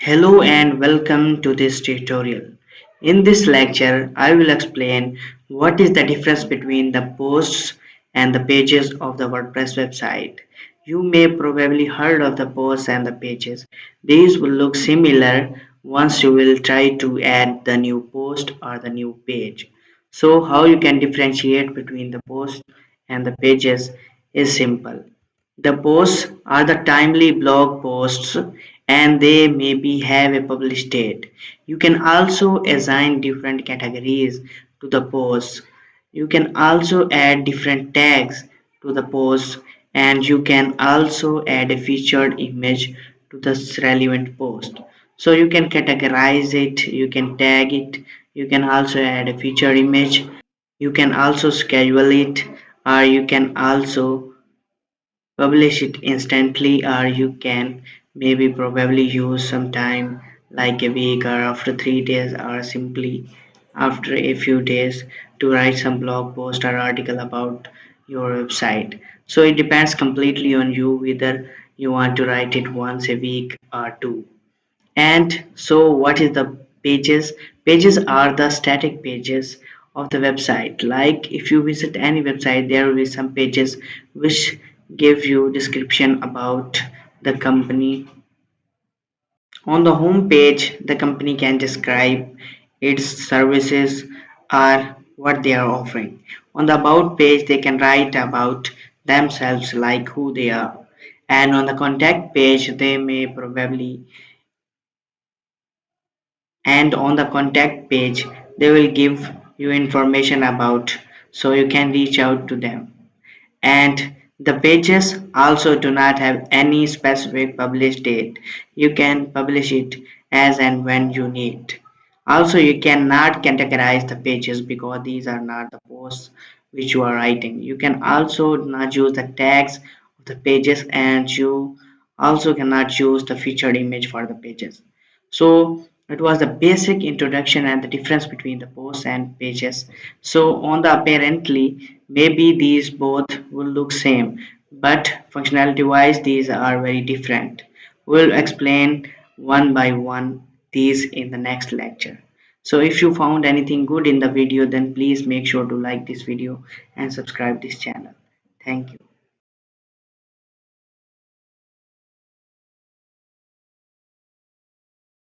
Hello and welcome to this tutorial. In this lecture, I will explain what is the difference between the posts and the pages of the WordPress website. You may probably heard of the posts and the pages. These will look similar once you will try to add the new post or the new page. So how you can differentiate between the posts and the pages is simple. The posts are the timely blog posts and they maybe have a published date. You can also assign different categories to the posts. You can also add different tags to the posts and you can also add a featured image to the relevant post. So you can categorize it, you can tag it, you can also add a featured image, you can also schedule it, or you can also publish it instantly, or you can maybe probably use some time like a week or after 3 days or simply after a few days to write some blog post or article about your website. So it depends completely on you whether you want to write it once a week or two. And so what is the pages? Pages are the static pages of the website. Like if you visit any website, there will be some pages which give you description about the company. On the home page, the company can describe its services or what they are offering. On the about page, they can write about themselves, like who they are. And on the contact page, they may probably, and on the contact page they will give you information about, so you can reach out to them. And the pages also do not have any specific publish date. You can publish it as and when you need. Also, you cannot categorize the pages because these are not the posts which you are writing. You can also not use the tags of the pages, and you also cannot use the featured image for the pages. So it was the basic introduction and the difference between the posts and pages. So on the apparently maybe these both will look same, but functionality wise these are very different. We'll explain one by one these in the next lecture. So if you found anything good in the video, then please make sure to like this video and subscribe this channel. Thank you.